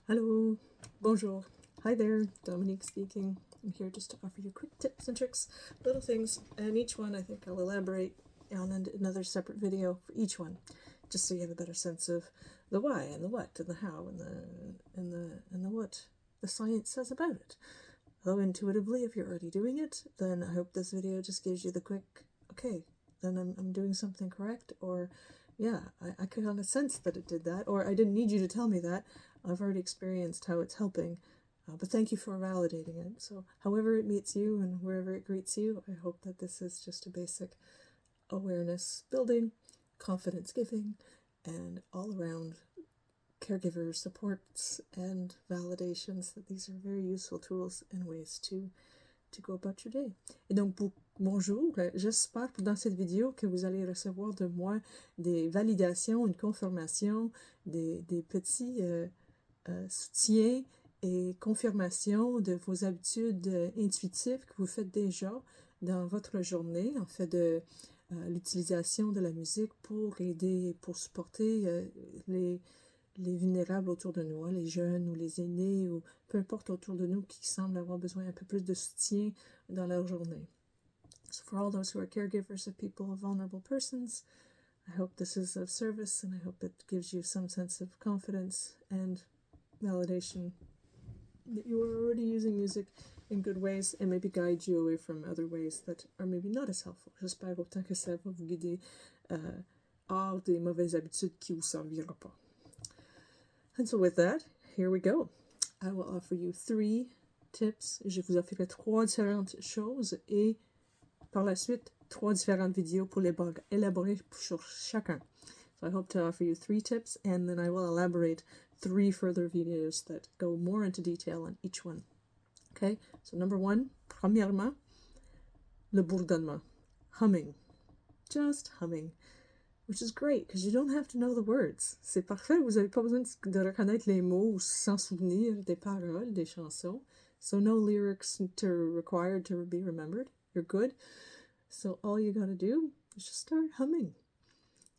Hello, bonjour, hi there, Dominique speaking. I'm here just to offer you quick tips and tricks, little things, and each one I think I'll elaborate on another separate video for each one, just so you have a better sense of the why and the what and the how and the what the science says about it. Though intuitively, if you're already doing it, then I hope this video just gives you the quick, okay, then I'm doing something correct, or yeah, I could kind of sense that it did that, or I didn't need you to tell me that. I've already experienced how it's helping, but thank you for validating it. So however it meets you and wherever it greets you, I hope that this is just a basic awareness building, confidence giving, and all around caregiver supports and validations, that these are very useful tools and ways to go about your day. Et donc, bonjour, j'espère dans cette vidéo que vous allez recevoir de moi des validations, une confirmation, des petits soutiens et confirmations de vos habitudes intuitives que vous faites déjà dans votre journée, en fait de l'utilisation de la musique pour aider, pour supporter les vulnérables autour de nous, les jeunes ou les aînés ou peu importe autour de nous qui semblent avoir besoin un peu plus de soutien dans leur journée. So for all those who are caregivers of people, vulnerable persons, I hope this is of service and I hope it gives you some sense of confidence and validation that you are already using music in good ways and maybe guide you away from other ways that are maybe not as helpful. J'espère autant que ça va vous guider hors des mauvaises habitudes qui vous servira pas. And so with that, here we go. I will offer you 3 tips. Je vous offrirai 3 différentes choses et par la suite 3 différentes vidéos pour élaborer sur chacun. So I hope to offer you 3 tips and then I will elaborate 3 further videos that go more into detail on each one. Okay, so number 1, premièrement, le bourdonnement, humming, just humming. Which is great, because you don't have to know the words. C'est parfait, vous n'avez pas besoin de reconnaître les mots ou s'en souvenir des paroles, des chansons. So no lyrics required to be remembered. You're good. So all you gotta do is just start humming.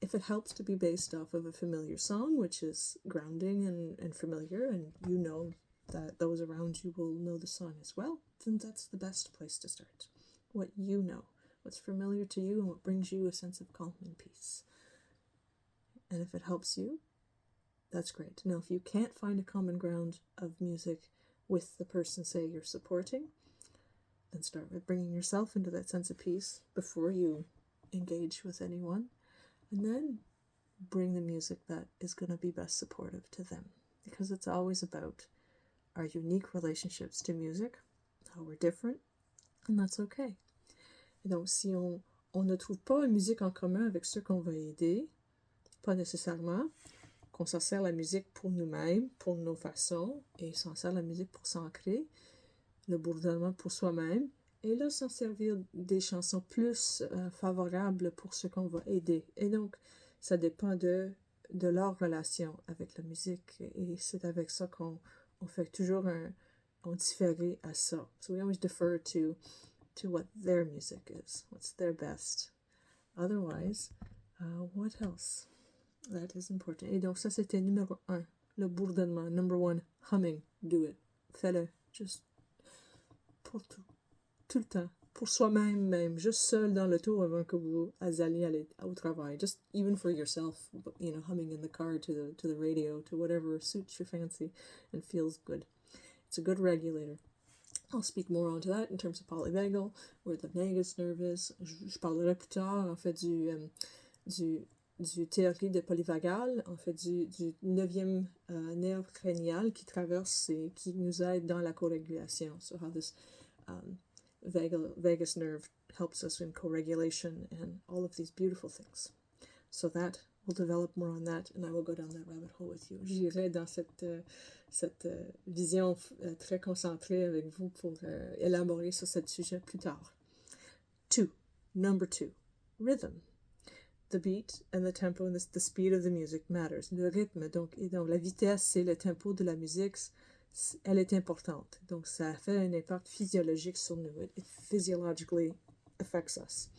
If it helps to be based off of a familiar song, which is grounding and familiar, and you know that those around you will know the song as well, then that's the best place to start. What you know, what's familiar to you, and what brings you a sense of calm and peace. And if it helps you, that's great. Now, if you can't find a common ground of music with the person, say, you're supporting, then start with bringing yourself into that sense of peace before you engage with anyone. And then bring the music that is going to be best supportive to them. Because it's always about our unique relationships to music, how we're different, and that's okay. Et donc, si on ne trouve pas une musique en commun avec ceux qu'on va aider, pas nécessairement qu'on s'en sert la musique pour nous-mêmes, pour nos façons, et s'en sert la musique pour s'ancrer, le bourdonnement pour soi-même, et là s'en servir des chansons plus favorables pour ceux qu'on va aider. Et donc, ça dépend de leur relation avec la musique, et c'est avec ça qu'on fait toujours on différait à ça. So we always defer to what their music is, what's their best. Otherwise, what else? That is important. Et donc ça, c'était numéro 1, le bourdonnement. Number 1, humming. Do it. Fais-le. Juste pour tout le temps. Pour soi-même, même. Juste seul dans l'auto avant que vous alliez au travail. Just even for yourself, you know, humming in the car to the radio, to whatever suits your fancy and feels good. It's a good regulator. I'll speak more onto that in terms of polyvagal, where the vagus nerve is. Je parlerai plus tard, en fait, du théorie de polyvagal, en fait du 9e nerf crânial qui traverse et qui nous aide dans la co-régulation. So how this vagus nerve helps us in co-regulation and all of these beautiful things. So that, we'll develop more on that and I will go down that rabbit hole with you. J'irai dans cette vision très concentrée avec vous pour élaborer sur ce sujet plus tard. Number 2, rhythm. The beat and the tempo and the speed of the music matters. Le rythme, donc la vitesse et le tempo de la musique, elle est importante. Donc, ça fait un impact physiologique sur nous. It physiologically affects us.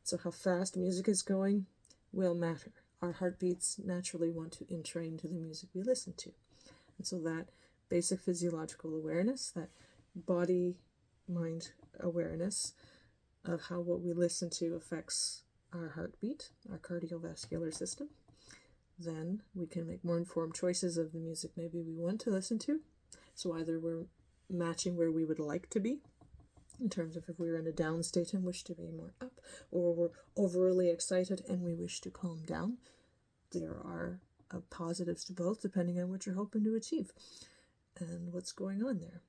So how fast music is going will matter. Our heartbeats naturally want to entrain to the music we listen to. And so that basic physiological awareness, that body-mind awareness of how what we listen to affects our heartbeat, our cardiovascular system. Then we can make more informed choices of the music maybe we want to listen to. So either we're matching where we would like to be, in terms of if we're in a down state and wish to be more up, or we're overly excited and we wish to calm down. There are positives to both, depending on what you're hoping to achieve and what's going on there.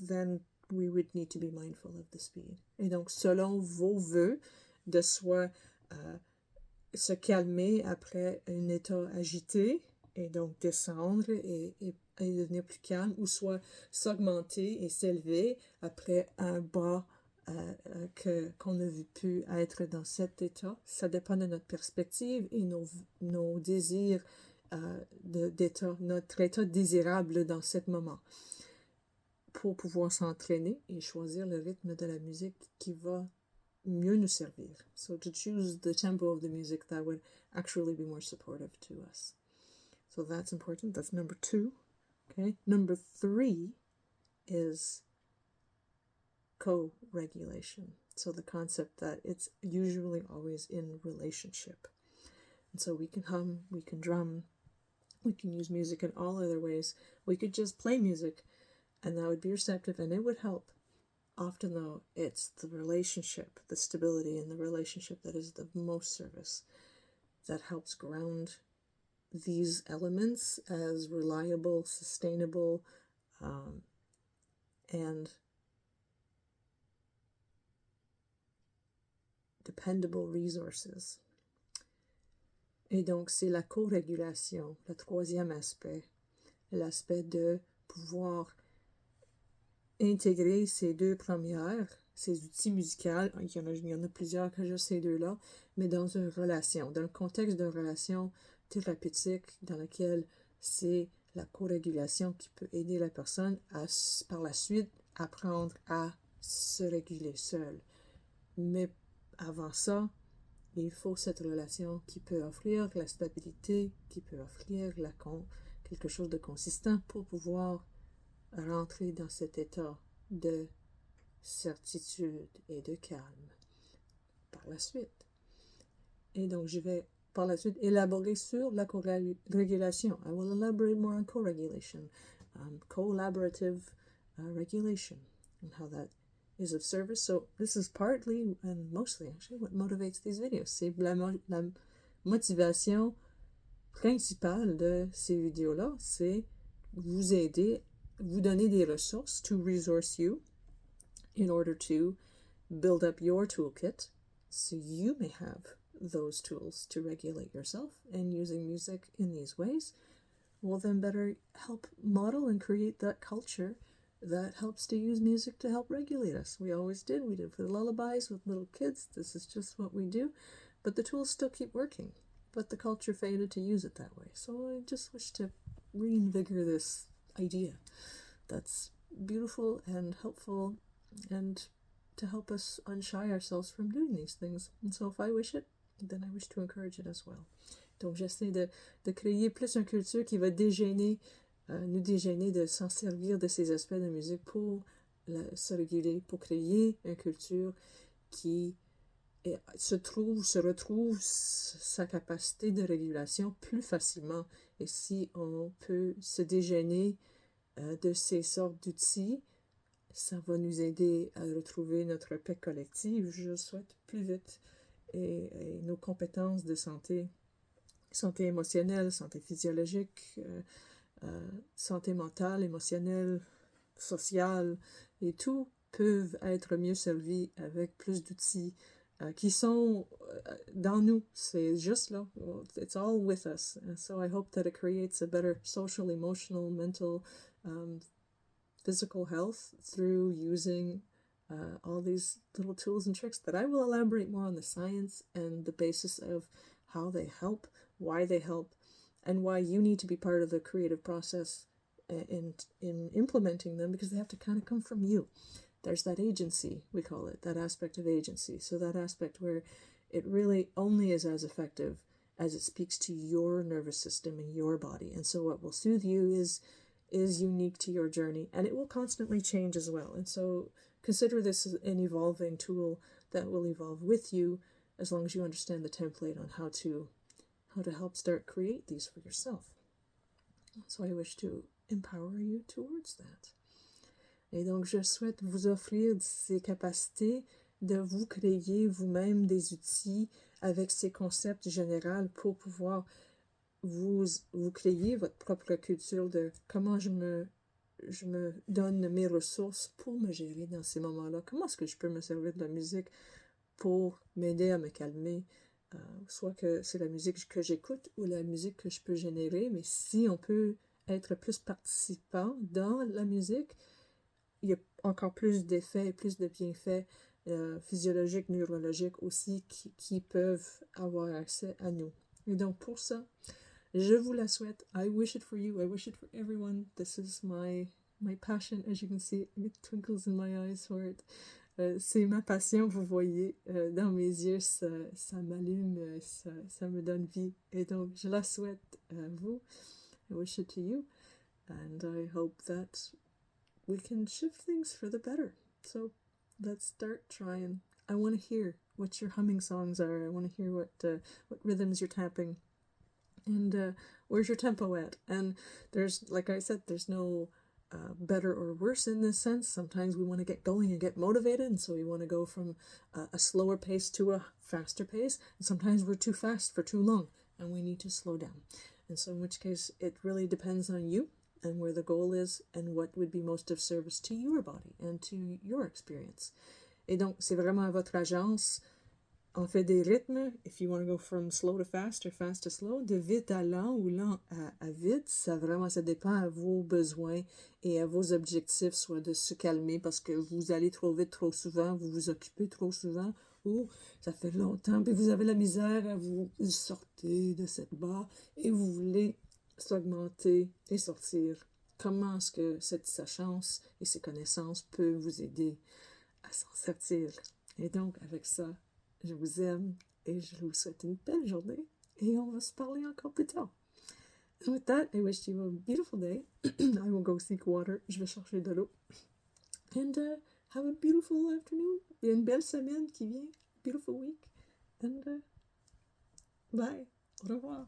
Then we would need to be mindful of the speed. Et donc, selon vos voeux, de soit se calmer après un état agité, et donc descendre et devenir plus calme, ou soit s'augmenter et s'élever après un bas qu'on ne veut plus être dans cet état. Ça dépend de notre perspective et nos désirs d'état, notre état désirable dans ce moment, pour pouvoir s'entraîner et choisir le rythme de la musique qui va mieux nous servir. So to choose the tempo of the music that would actually be more supportive to us. So that's important. That's number 2. Okay. Number 3 is co-regulation. So the concept that it's usually always in relationship. And so we can hum, we can drum, we can use music in all other ways. We could just play music and that would be receptive and it would help. Often though, it's the relationship, the stability in the relationship that is the most service, that helps ground these elements as reliable, sustainable, and dependable resources. Et donc, c'est la co-régulation, le troisième aspect, l'aspect de pouvoir intégrer ces deux premières, ces outils musicaux, il y en a plusieurs que juste ces deux-là, mais dans une relation, dans le contexte d'une relation thérapeutique dans laquelle c'est la co-régulation qui peut aider la personne à, par la suite, apprendre à se réguler seule. Mais avant ça, il faut cette relation qui peut offrir la stabilité, qui peut offrir quelque chose de consistant pour pouvoir rentrer dans cet état de certitude et de calme par la suite. Et donc, je vais par la suite élaborer sur la co-régulation. I will elaborate more on co-regulation, collaborative regulation, and how that is of service. So this is partly, and mostly actually, what motivates these videos. C'est la motivation principale de ces vidéos-là, c'est vous aider, vous donner des ressources, to resource you, in order to build up your toolkit, so you may have those tools to regulate yourself, and using music in these ways will then better help model and create that culture that helps to use music to help regulate us. We always did. We did for the lullabies with little kids. This is just what we do. But the tools still keep working. But the culture faded to use it that way. So I just wish to reinvigorate this idea that's beautiful and helpful, and to help us unshy ourselves from doing these things. And so if I wish it, then I wish to encourage it as well. Donc j'essaie de créer plus une culture qui va nous dégainer de s'en servir de ces aspects de musique pour se réguler, pour créer une culture qui se retrouve sa capacité de régulation plus facilement. Et si on peut se dégainer de ces sortes d'outils, ça va nous aider à retrouver notre paix collective, je le souhaite, plus vite. Et nos compétences de santé émotionnelle, santé physiologique, santé mentale, émotionnelle, sociale, et tout peuvent être mieux servis avec plus d'outils qui sont dans nous. C'est juste là. It's all with us. And so I hope that it creates a better social, emotional, mental, physical health through using all these little tools and tricks that I will elaborate more on the science and the basis of how they help, why they help, and why you need to be part of the creative process in implementing them, because they have to kind of come from you. There's that agency, we call it, that aspect of agency. So that aspect where it really only is as effective as it speaks to your nervous system and your body. And so what will soothe you is is unique to your journey, and it will constantly change as well. And so consider this as an evolving tool that will evolve with you, as long as you understand the template on how to help start create these for yourself. So I wish to empower you towards that. Et donc, je souhaite vous offrir ces capacités de vous créer vous-même des outils avec ces concepts généraux pour pouvoir vous créer votre propre culture de comment je me donne mes ressources pour me gérer dans ces moments-là. Comment est-ce que je peux me servir de la musique pour m'aider à me calmer, soit que c'est la musique que j'écoute ou la musique que je peux générer, mais si on peut être plus participant dans la musique, il y a encore plus d'effets, plus de bienfaits physiologiques, neurologiques aussi qui peuvent avoir accès à nous. Et donc pour ça, je vous la souhaite. I wish it for you. I wish it for everyone. This is my passion. As you can see, it twinkles in my eyes for it. C'est ma passion, vous voyez, dans mes yeux, ça m'allume, ça me donne vie. Et donc, je la souhaite à vous. I wish it to you. And I hope that we can shift things for the better. So, let's start trying. I want to hear what your humming songs are. I want to hear what rhythms you're tapping. And where's your tempo at? And there's, like I said, there's no better or worse in this sense. Sometimes we want to get going and get motivated, and so we want to go from a slower pace to a faster pace. And sometimes we're too fast for too long, and we need to slow down. And so in which case, it really depends on you and where the goal is and what would be most of service to your body and to your experience. Et donc, c'est vraiment à votre agence. On fait des rythmes, if you want to go from slow to fast or fast to slow, de vite à lent ou lent à vite, ça dépend à vos besoins et à vos objectifs, soit de se calmer parce que vous allez trop vite trop souvent, vous vous occupez trop souvent, ou ça fait longtemps, puis vous avez la misère à vous sortir de cette barre et vous voulez s'augmenter et sortir. Comment est-ce que cette sachance et ces connaissances peuvent vous aider à s'en sortir? Et donc, avec ça, je vous aime et je vous souhaite une belle journée et on va se parler encore plus tard. And with that, I wish you a beautiful day. I will go seek water. Je vais chercher de l'eau. And have a beautiful afternoon. Il y a une belle semaine qui vient. Beautiful week. And bye. Au revoir.